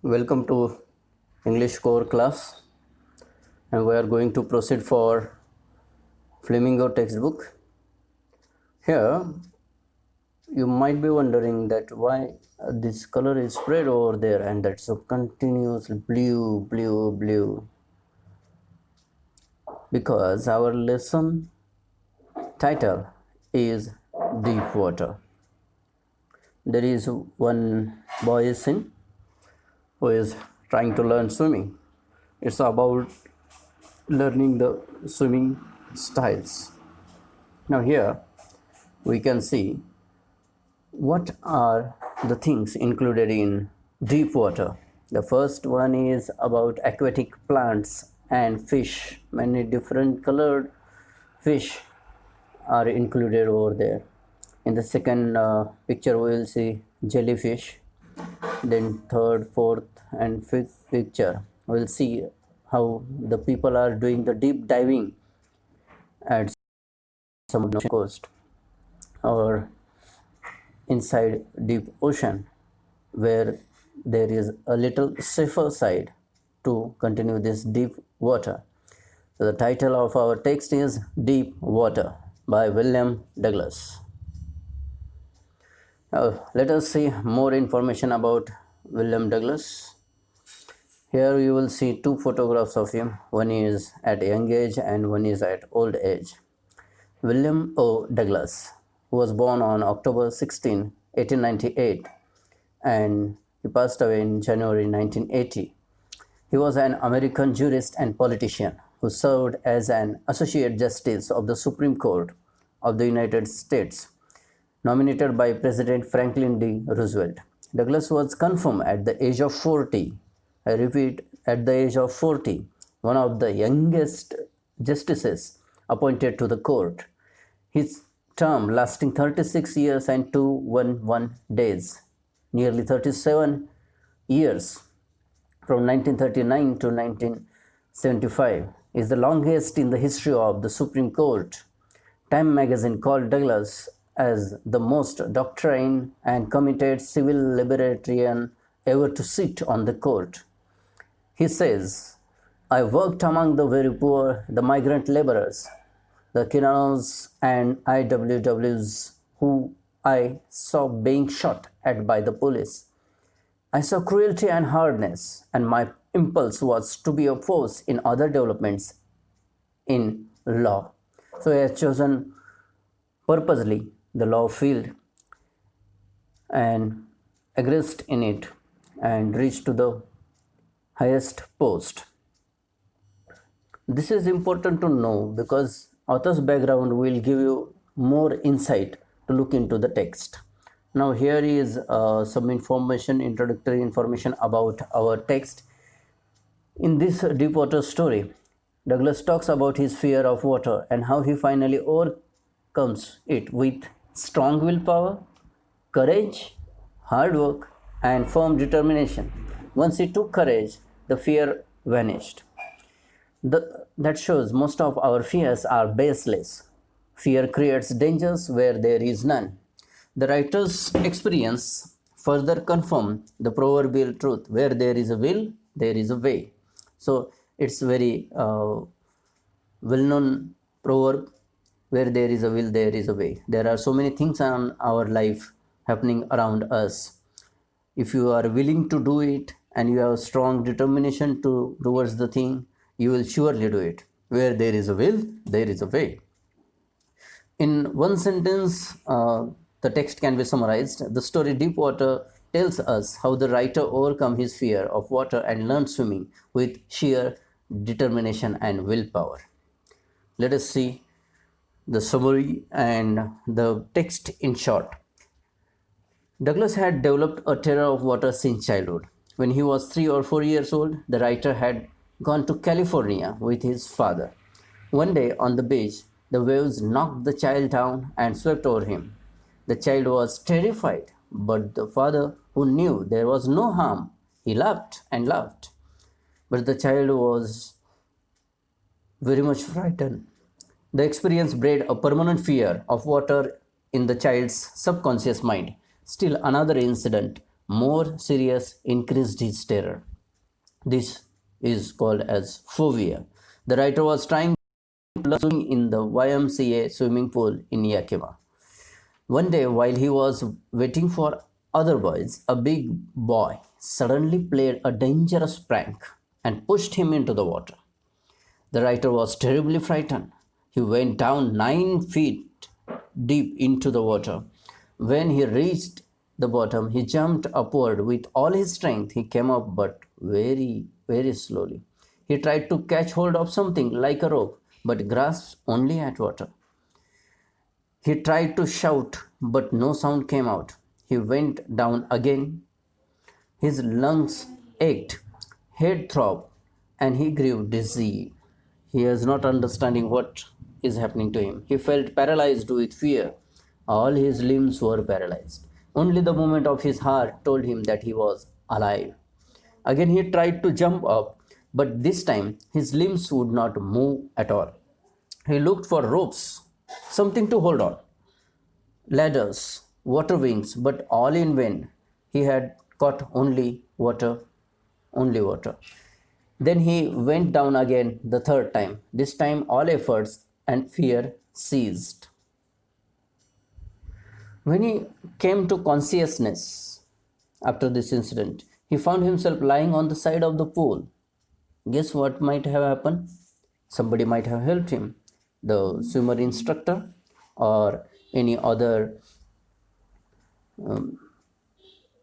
Welcome to English core class, and we are going to proceed for Flamingo textbook. Here you might be wondering that why this color is spread over there and that's so continuous blue, because our lesson title is deep water. There is one boy in who is trying to learn swimming. It's about learning the swimming styles. Now here we can see what are the things included in deep water. The first one is about aquatic plants and fish. Many different colored fish are included over there. In the second picture we will see jellyfish. Then third, fourth and fifth picture we will see how the people are doing the deep diving at some coast or inside deep ocean, where there is a little safer side to continue this deep water. So the title of our text is Deep Water by William Douglas. Now let us see more information about William Douglas. Here you will see two photographs of him. One is at young age and one is at old age. William O. Douglas, who was born on October 16, 1898, and he passed away in January 1980. He was an American jurist and politician who served as an Associate Justice of the Supreme Court of the United States, nominated by President Franklin D. Roosevelt. Douglas was confirmed at the age of 40. I repeat, at the age of 40, one of the youngest justices appointed to the court. His term lasting 36 years and 211 days, nearly 37 years from 1939 to 1975, is the longest in the history of the Supreme Court. Time magazine called Douglas as the most doctrine and committed civil libertarian ever to sit on the court. He says, I worked among the very poor, the migrant laborers, the Kinanos and IWWs who I saw being shot at by the police. I saw cruelty and hardness, and my impulse was to be opposed in other developments in law. So he has chosen purposely the law field and aggressed in it and reached to the highest post. This is important to know because author's background will give you more insight to look into the text. Now here is some introductory information about our text. In this deep water story, Douglas talks about his fear of water and how he finally overcomes it with strong willpower, courage, hard work, and firm determination. Once he took courage, the fear vanished. That shows most of our fears are baseless. Fear creates dangers where there is none. The writer's experience further confirms the proverbial truth: where there is a will, there is a way. So it's very well-known proverb: where there is a will, there is a way. There are so many things in our life happening around us. If you are willing to do it and you have strong determination towards the thing, you will surely do it. Where there is a will, there is a way. In one sentence, the text can be summarized. The story Deep Water tells us how the writer overcome his fear of water and learned swimming with sheer determination and willpower. Let us see the summary and the text in short. Douglas had developed a terror of water since childhood. When he was 3 or 4 years old, the writer had gone to California with his father. One day on the beach, the waves knocked the child down and swept over him. The child was terrified, but the father, who knew there was no harm, he laughed and laughed. But the child was very much frightened. The experience bred a permanent fear of water in the child's subconscious mind. Still another incident more serious increased his terror. This is called as phobia. The writer was trying to learn swimming in the YMCA swimming pool in Yakima. One day, while he was waiting for other boys, a big boy suddenly played a dangerous prank and pushed him into the water. The writer was terribly frightened. He went down 9 feet deep into the water. When he reached the bottom, he jumped upward with all his strength. He came up, but very slowly. He tried to catch hold of something like a rope, but grasped only at water. He tried to shout, but no sound came out. He went down again. His lungs ached, head throbbed, and he grew dizzy. He is not understanding what is happening to him. He felt paralyzed with fear. All his limbs were paralyzed. Only the movement of his heart told him that he was alive. Again, he tried to jump up, but this time his limbs would not move at all. He looked for ropes, something to hold on, ladders, water wings, but all in vain. He had caught only water. Then he went down again the third time. This time, all efforts and fear ceased. When he came to consciousness after this incident, he found himself lying on the side of the pool. Guess what might have happened? Somebody might have helped him. The swimmer instructor or any other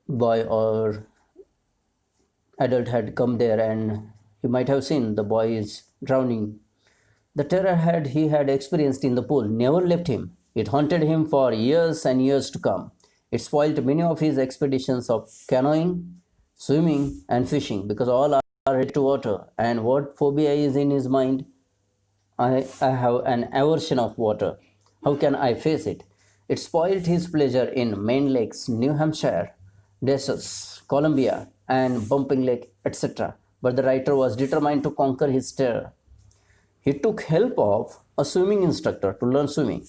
boy or adult had come there, and he might have seen the boy is drowning. The terror he had experienced in the pool never left him. It haunted him for years and years to come. It spoiled many of his expeditions of canoeing, swimming, and fishing, because all are related to water. And what phobia is in his mind? I have an aversion of water. How can I face it? It spoiled his pleasure in Main Lakes, New Hampshire, Deschutes, Columbia, and Bumping Lake, etc. But the writer was determined to conquer his terror. He took help of a swimming instructor to learn swimming.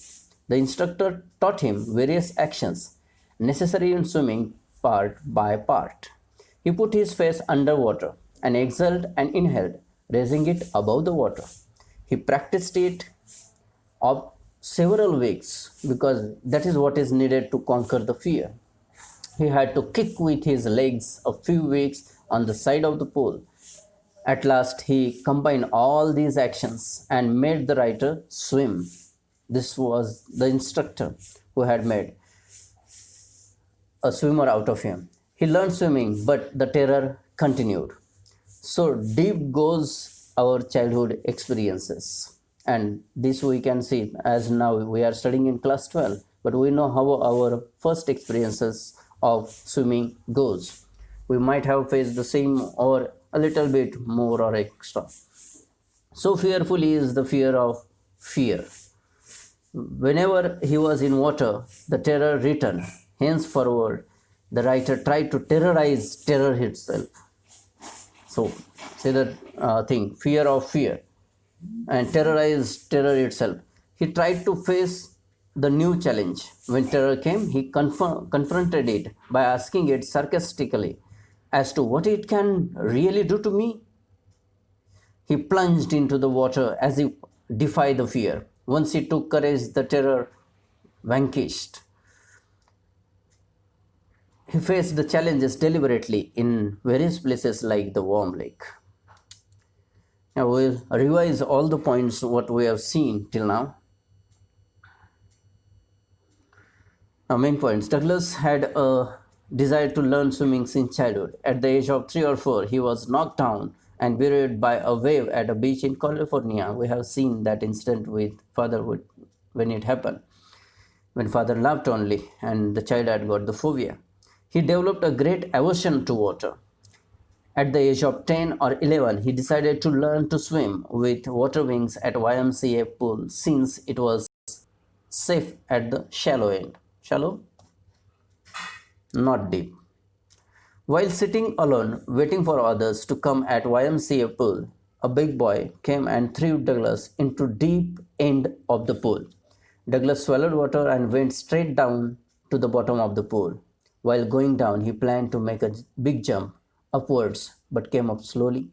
The instructor taught him various actions necessary in swimming part by part. He put his face under water and exhaled and inhaled, raising it above the water. He practiced it of several weeks because that is what is needed to conquer the fear. He had to kick with his legs a few weeks on the side of the pool. At last, he combined all these actions and made the writer swim. This was the instructor who had made a swimmer out of him. He learned swimming, but the terror continued. So deep goes our childhood experiences. And this we can see as now we are studying in class 12, but we know how our first experiences of swimming goes. We might have faced the same or a little bit more or extra. So fearful is the fear of fear. Whenever he was in water, the terror returned. Henceforward, the writer tried to terrorize terror itself. So, say that thing, fear of fear, and terrorize terror itself. He tried to face the new challenge. When terror came, he confronted it by asking it sarcastically as to what it can really do to me. He plunged into the water as if defy the fear. Once he took courage, the terror vanquished. He faced the challenges deliberately in various places like the warm lake. Now we'll revise all the points what we have seen till now. Now, main points. Douglas had a desire to learn swimming since childhood. At the age of 3 or 4, he was knocked down and buried by a wave at a beach in California. We have seen that incident with father when it happened, when father laughed only and the child had got the phobia. He developed a great aversion to water. At the age of 10 or 11, he decided to learn to swim with water wings at YMCA pool since it was safe at the shallow end. Shallow? Not deep. While sitting alone, waiting for others to come at YMCA pool, a big boy came and threw Douglas into deep end of the pool. Douglas swallowed water and went straight down to the bottom of the pool. While going down, he planned to make a big jump upwards but came up slowly.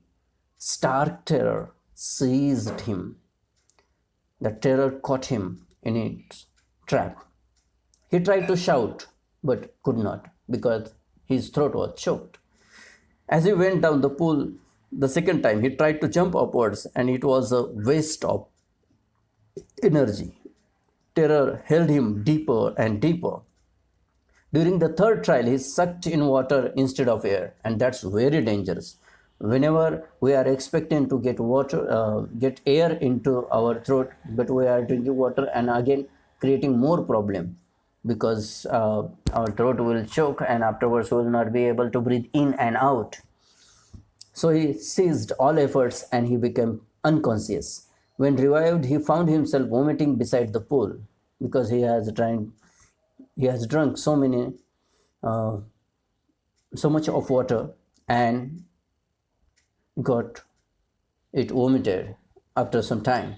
Stark terror seized him. The terror caught him in its trap. He tried to shout but could not because his throat was choked. As he went down the pool the second time, he tried to jump upwards and it was a waste of energy. Terror held him deeper and deeper. During the third trial, he sucked in water instead of air, and that's very dangerous. Whenever we are expecting to get water, get air into our throat, but we are drinking water and again creating more problem because our throat will choke and afterwards we will not be able to breathe in and out. So he ceased all efforts and he became unconscious. When revived, he found himself vomiting beside the pool because he has drunk uh, so much of water and got it vomited after some time.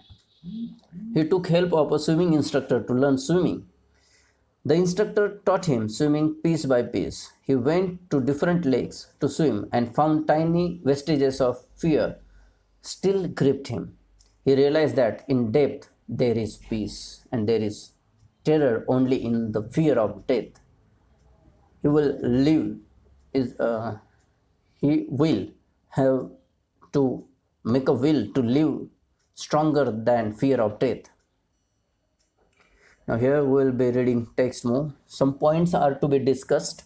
He took help of a swimming instructor to learn swimming. The instructor taught him swimming piece by piece. He went to different lakes to swim and found tiny vestiges of fear still gripped him. He realized that in depth there is peace and there is terror only in the fear of death. He will live is he will have to make a will to live stronger than fear of death. Now here we will be reading text more. Some points are to be discussed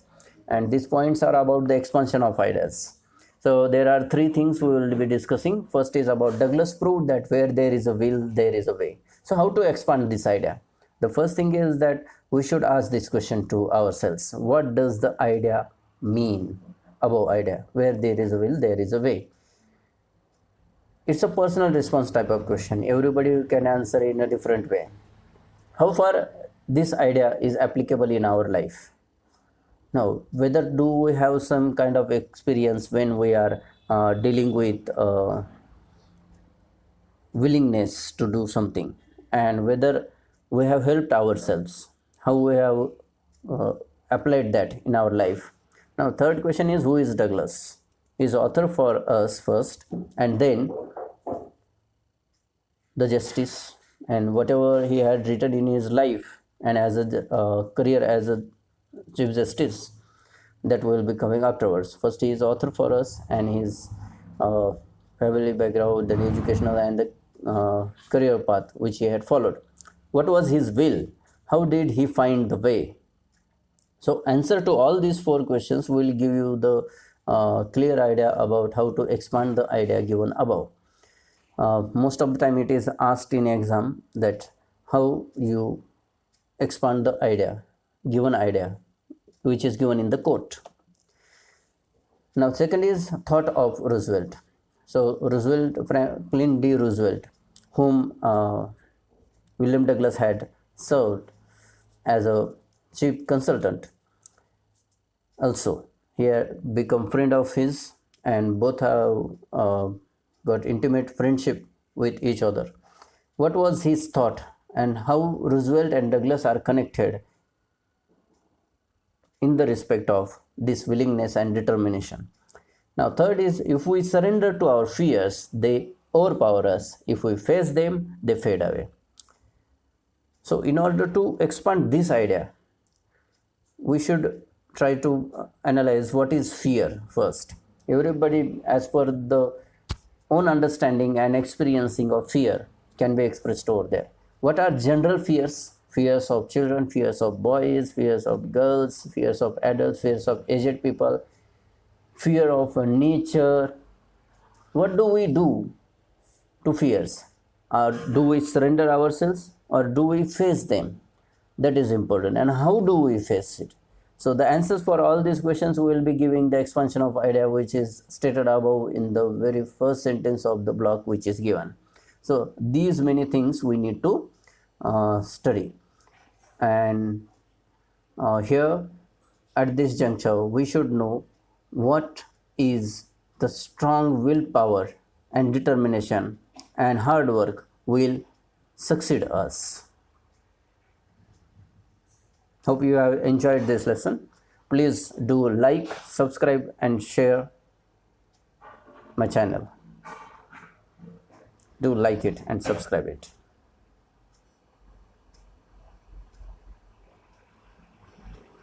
and these points are about the expansion of ideas. So there are three things we will be discussing. First is about Douglas proved that where there is a will, there is a way. So how to expand this idea? The first thing is that we should ask this question to ourselves. What does the idea mean? Above idea, where there is a will, there is a way. It's a personal response type of question. Everybody can answer in a different way. How far this idea is applicable in our life? Now, whether do we have some kind of experience when we are dealing with willingness to do something, and whether we have helped ourselves, how we have uh, applied that in our life. Now, third question is who is Douglas? Is author for us first, and then the justice and whatever he had written in his life and as a career as a chief justice that will be coming afterwards. First he is author for us and his uh, family background, the educational and the career path which he had followed. What was his will? How did he find the way? So answer to all these four questions will give you the clear idea about how to expand the idea given above. Most of the time it is asked in exam that how you expand the idea, given idea, which is given in the quote. Now second is thought of Roosevelt. So Roosevelt, Franklin D. Roosevelt, whom William Douglas had served as a chief consultant. Also, he had become friend of his and both have got intimate friendship with each other. What was his thought and how Roosevelt and Douglas are connected in the respect of this willingness and determination. Now, third is if we surrender to our fears, they overpower us. If we face them, they fade away. So, in order to expand this idea, we should try to analyze what is fear first. Everybody, as per the own understanding and experiencing of fear, can be expressed over there. What are general fears? Fears of children, fears of boys, fears of girls, fears of adults, fears of aged people, fear of nature. What do we do to fears? Do we surrender ourselves or do we face them? That is important. And how do we face it? So the answers for all these questions we will be giving the expansion of idea which is stated above in the very first sentence of the block which is given. So these many things we need to study. And here at this juncture we should know what is the strong willpower and determination and hard work will succeed us. Hope you have enjoyed this lesson. Please do like, subscribe, and share my channel. Do like it and subscribe it.